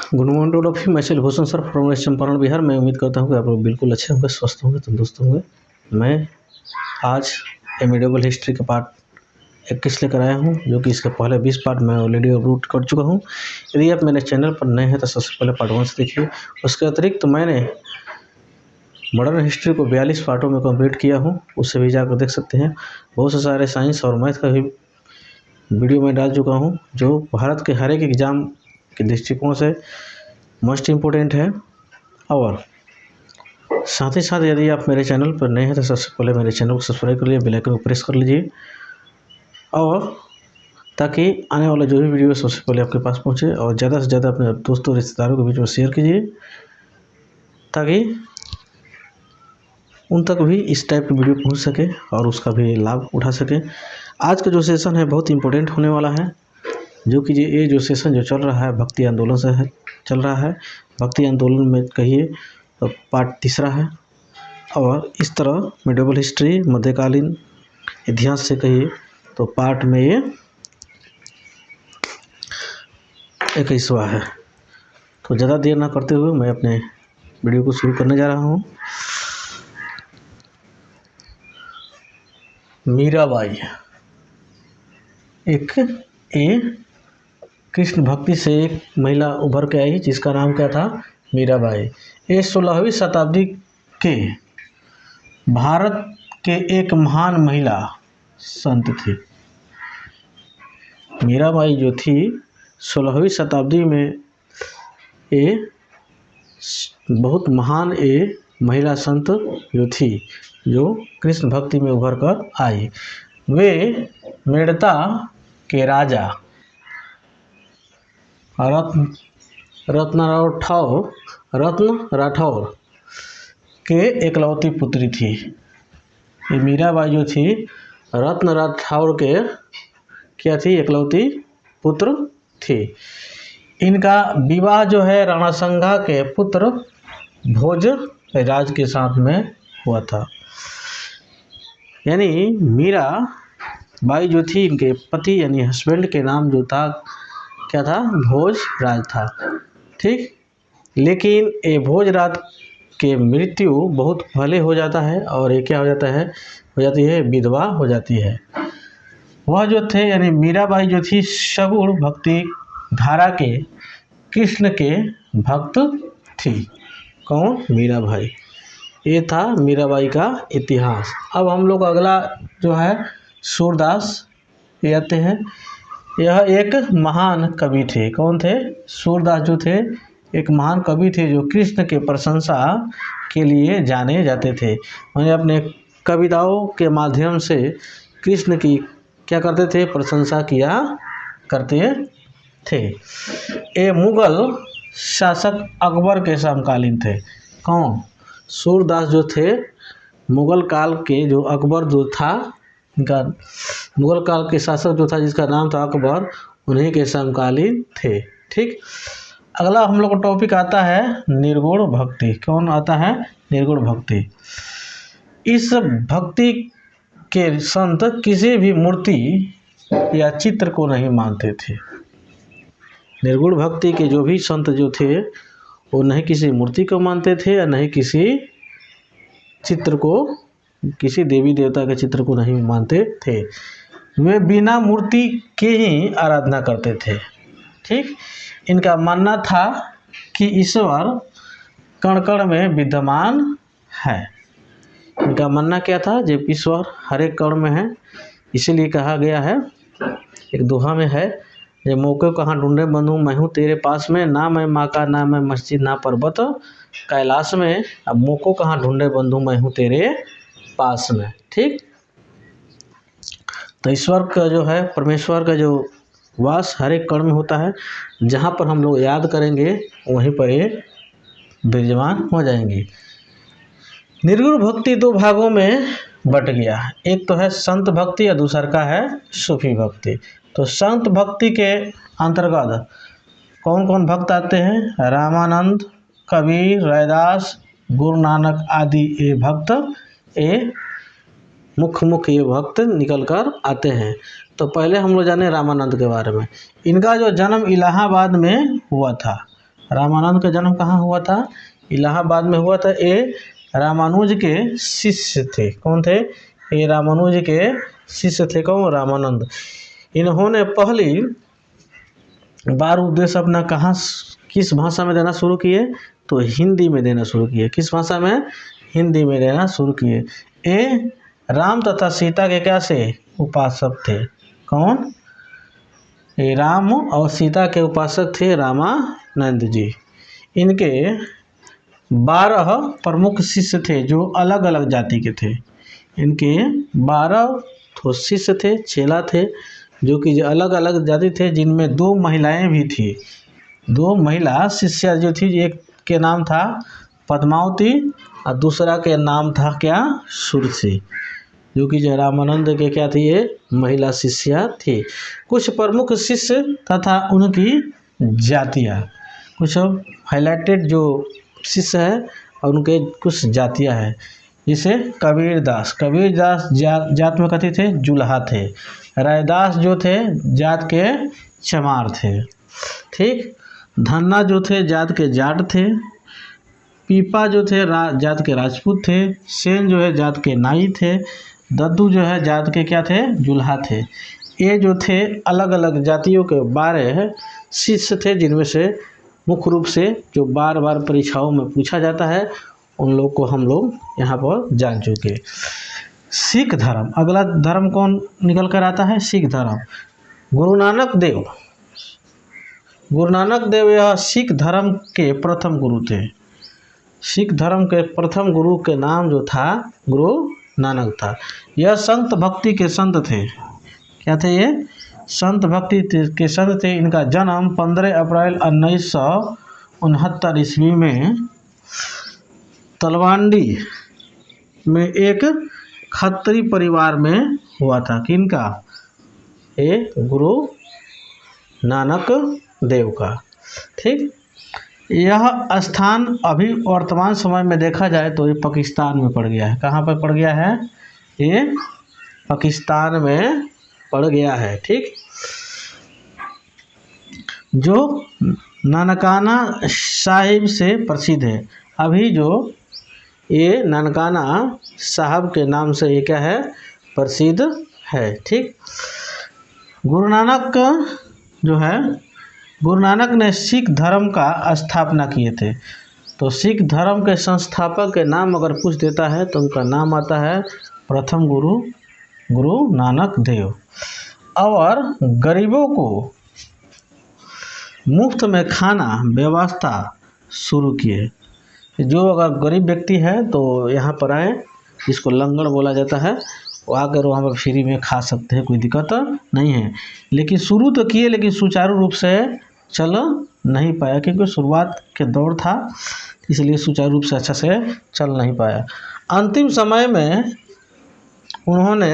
Good morning to all of you. मैं Bhushan sir from west Champaran Bihar. मैं उम्मीद करता हूँ कि आप लोग बिल्कुल अच्छे होंगे, स्वस्थ होंगे, तंदुरुस्त होंगे। मैं आज मेडिवल हिस्ट्री का पार्ट 21 लेकर आया हूँ, जो कि इसके पहले 20 पार्ट मैं ऑलरेडी अपलोड कर चुका हूँ। यदि आप मेरे चैनल पर नए हैं तो सबसे पहले पार्ट 1 से देखिए। उसके अतिरिक्त मैंने मॉडर्न हिस्ट्री को 42 पार्टों में कंप्लीट किया हूँ, उससे भी जाकर देख सकते हैं। बहुत से सारे साइंस और मैथ का भी वीडियो मैं डाल चुका हूँ, जो भारत के हर एक एग्ज़ाम के दृष्टिकोण से मोस्ट इम्पोर्टेंट है। और साथ ही साथ यदि आप मेरे चैनल पर नए हैं तो सबसे पहले मेरे चैनल को सब्सक्राइब कर लीजिए, बेल आइकन को प्रेस कर लीजिए, और ताकि आने वाला जो भी वीडियो सबसे पहले आपके पास पहुंचे। और ज़्यादा से ज़्यादा अपने दोस्तों रिश्तेदारों के बीच में शेयर कीजिए, ताकि उन तक भी इस टाइप की वीडियो पहुंच सके और उसका भी लाभ उठा सके। आज का जो सेशन है बहुत इम्पोर्टेंट होने वाला है, जो कि ये जो सेशन जो चल रहा है भक्ति आंदोलन से है, चल रहा है। भक्ति आंदोलन में कहिए तो पार्ट 3 है। और इस तरह मेडिवल हिस्ट्री मध्यकालीन इतिहास से कहिए तो पार्ट में ये 21वां है। तो ज़्यादा देर ना करते हुए मैं अपने वीडियो को शुरू करने जा रहा हूँ। मीराबाई एक कृष्ण भक्ति से एक महिला उभर के आई, जिसका नाम क्या था? मीराबाई। ये 16वीं शताब्दी के भारत के एक महान महिला संत थी। मीराबाई जो थी 16वीं शताब्दी में ये बहुत महान महिला संत जो थी, जो कृष्ण भक्ति में उभर कर आई। वे मेड़ता के राजा रत्न राठौर के एकलौती पुत्री थी। ये मीराबाई जो थी रत्न राठौर के क्या थी? एकलौती पुत्र थी। इनका विवाह जो है राणासंगा के पुत्र भोज राज के साथ में हुआ था। यानी मीराबाई जो थी, इनके पति यानी हस्बैंड के नाम जो था क्या था? भोज राज था। ठीक, लेकिन ये भोज राज के मृत्यु बहुत पहले हो जाता है, और ये क्या हो जाता है? हो जाती है विधवा हो जाती है। वह जो थे यानी मीराबाई जो थी सगुण भक्ति धारा के कृष्ण के भक्त थी। कौन? मीराबाई। ये था मीराबाई का इतिहास। अब हम लोग अगला जो है सूरदास ये आते हैं। यह एक महान कवि थे। कौन थे? सूरदास जो थे एक महान कवि थे, जो कृष्ण के प्रशंसा के लिए जाने जाते थे। उन्हें अपने कविताओं के माध्यम से कृष्ण की क्या करते थे? प्रशंसा किया करते थे। ये मुगल शासक अकबर के समकालीन थे। कौन? सूरदास जो थे मुगल काल के जो अकबर जो था, इनका मुगल काल के शासक जो था जिसका नाम था अकबर, उन्हीं के समकालीन थे। ठीक, अगला हम लोग का टॉपिक आता है निर्गुण भक्ति। कौन आता है? निर्गुण भक्ति। इस भक्ति के संत किसी भी मूर्ति या चित्र को नहीं मानते थे। निर्गुण भक्ति के जो भी संत जो थे, वो नहीं किसी मूर्ति को मानते थे या नहीं किसी चित्र को, किसी देवी देवता के चित्र को नहीं मानते थे। वे बिना मूर्ति के ही आराधना करते थे। ठीक, इनका मानना था कि ईश्वर कण कण में विद्यमान है। इनका मानना क्या था? जब ईश्वर हर एक कण में है, इसीलिए कहा गया है, एक दोहा में है, ये मौके कहाँ ढूंढे बंधु मैं हूँ तेरे पास में, ना मैं माँ का ना मैं मस्जिद ना पर्वत कैलाश में, अब मौको कहाँ ढूंढे बंधु मैं हूँ तेरे पास में। ठीक, तो ईश्वर का जो है, परमेश्वर का जो वास हर एक कण में होता है। जहाँ पर हम लोग याद करेंगे वहीं पर ये विराजमान हो जाएंगे। निर्गुण भक्ति 2 भागों में बट गया। एक तो है संत भक्ति और दूसरा का है सूफी भक्ति। तो संत भक्ति के अंतर्गत कौन कौन भक्त आते हैं? रामानंद, कबीर, रैदास, गुरु नानक आदि ये भक्त, ये मुख्य ये भक्त निकल कर आते हैं। तो पहले हम लोग जाने रामानंद के बारे में। इनका जो जन्म इलाहाबाद में हुआ था, रामानंद का जन्म कहाँ हुआ था? इलाहाबाद में हुआ था। ये रामानुज के शिष्य थे। कौन थे? ये रामानुज के शिष्य थे। कौन? रामानंद। इन्होंने पहली बार उपदेश अपना कहाँ, किस भाषा में देना शुरू किए? तो हिंदी में देना शुरू किए। किस भाषा में? हिंदी में देना शुरू किए। ये राम तथा सीता के क्या से? उपासक थे। कौन? ये राम और सीता के उपासक थे रामानंद जी। इनके 12 प्रमुख शिष्य थे जो अलग अलग जाति के थे। इनके 12 तो शिष्य थे, चेला थे, जो कि अलग अलग जाति थे, जिनमें 2 महिलाएं भी थी। 2 महिला शिष्या जो थी, एक के नाम था पद्मावती और दूसरा के नाम था क्या? सुरसी, जो कि रामानंद के क्या थी? ये महिला शिष्या थी। कुछ प्रमुख शिष्य तथा उनकी जातियाँ, कुछ हाईलाइटेड जो शिष्य है और उनके कुछ जातियाँ हैं। जैसे कबीरदास, कबीरदास जात में कथी थे? जुल्हा थे। रैदास जो थे जात के चमार थे। ठीक। धन्ना जो थे जात के जाट थे। पीपा जो थे जात के राजपूत थे। सेन जो है जात के नाई थे। दद्दू जो है जात के क्या थे? जुल्हा थे। ये जो थे अलग अलग जातियों के 12 शिष्य थे, जिनमें से मुख्य रूप से जो बार बार परीक्षाओं में पूछा जाता है उन लोग को हम लोग यहाँ पर जान चुके। सिख धर्म, अगला धर्म कौन निकल कर आता है? सिख धर्म। गुरु नानक देव, गुरु नानक देव यह सिख धर्म के प्रथम गुरु थे। सिख धर्म के प्रथम गुरु के नाम जो था गुरु नानक था। यह संत भक्ति के संत थे। क्या थे ये? संत भक्ति के संत थे। इनका जन्म 15 अप्रैल 1969 ईस्वी में तलवांडी में एक खत्री परिवार में हुआ था। किनका? ये गुरु नानक देव का। ठीक। यह स्थान अभी वर्तमान समय में देखा जाए तो ये पाकिस्तान में पड़ गया है। कहाँ पर पड़ गया है? ये पाकिस्तान में पड़ गया है। ठीक। जो नानकाना साहिब से प्रसिद्ध है। अभी जो ये नानकाना साहब के नाम से ये क्या है? प्रसिद्ध है। ठीक। गुरु नानक जो है, गुरु नानक ने सिख धर्म का स्थापना किए थे। तो सिख धर्म के संस्थापक के नाम अगर पूछ देता है तो उनका नाम आता है प्रथम गुरु गुरु नानक देव। और गरीबों को मुफ्त में खाना व्यवस्था शुरू किए। जो अगर गरीब व्यक्ति है तो यहाँ पर आए, जिसको लंगड़ बोला जाता है, वो आकर वहाँ पर फ्री में खा सकते हैं, कोई दिक्कत नहीं है। लेकिन शुरू तो किए, लेकिन सुचारू रूप से चल नहीं पाया, क्योंकि शुरुआत के दौर था, इसलिए सुचारू रूप से अच्छा से चल नहीं पाया। अंतिम समय में उन्होंने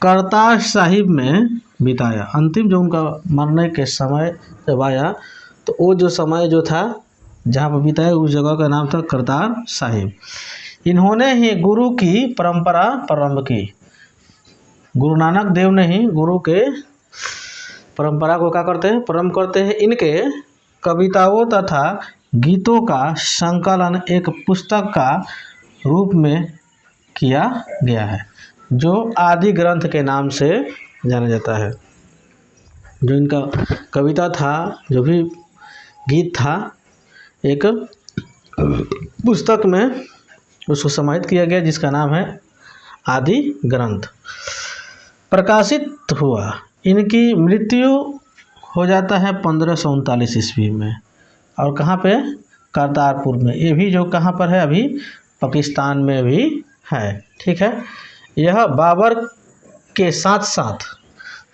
करतार साहिब में बिताया। अंतिम जो उनका मरने के समय जब आया तो वो जो समय जो था जहाँ पर बिताया, उस जगह का नाम था करतार साहिब। इन्होंने ही गुरु की परंपरा प्रारंभ की। गुरु नानक देव ने ही गुरु के परंपरा को क्या करते हैं? प्रारंभ करते हैं। इनके कविताओं तथा गीतों का संकलन एक पुस्तक का रूप में किया गया है, जो आदि ग्रंथ के नाम से जाना जाता है। जो इनका कविता था, जो भी गीत था, एक पुस्तक में उसको समाहित किया गया, जिसका नाम है आदि ग्रंथ। प्रकाशित हुआ। इनकी मृत्यु हो जाता है 1539 ईस्वी में। और कहाँ पे? करतारपुर में। ये भी जो कहाँ पर है? अभी पाकिस्तान में भी है। ठीक है। यह बाबर के साथ साथ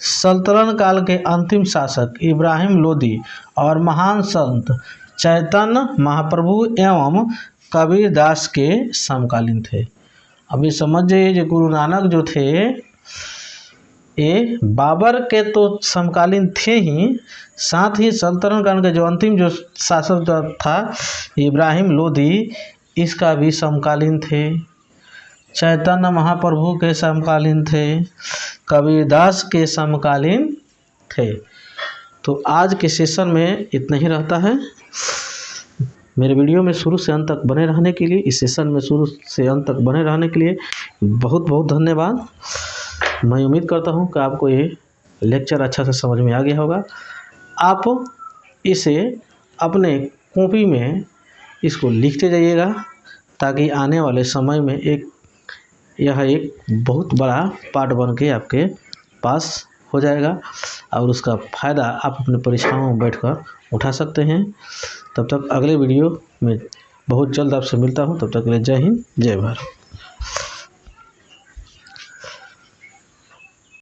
सल्तनत काल के अंतिम शासक इब्राहिम लोदी और महान संत चैतन्य महाप्रभु एवं कबीरदास के समकालीन थे। अभी समझिए, जो गुरु नानक जो थे ये बाबर के तो समकालीन थे ही, साथ ही सल्तनत काल के जो अंतिम जो शासक जो था इब्राहिम लोदी, इसका भी समकालीन थे। चैतन्य महाप्रभु के समकालीन थे, कबीरदास के समकालीन थे। तो आज के सेशन में इतना ही रहता है। मेरे वीडियो में शुरू से अंत तक बने रहने के लिए, इस सेशन में शुरू से अंत तक बने रहने के लिए बहुत बहुत धन्यवाद। मैं उम्मीद करता हूँ कि आपको ये लेक्चर अच्छा से समझ में आ गया होगा। आप इसे अपने कॉपी में इसको लिखते जाइएगा, ताकि आने वाले समय में यह एक बहुत बड़ा पार्ट बन के आपके पास हो जाएगा और उसका फ़ायदा आप अपने परीक्षाओं में बैठकर उठा सकते हैं। तब तक अगले वीडियो में बहुत जल्द आपसे मिलता हूं। तब तक के लिए जय हिंद, जय भारत।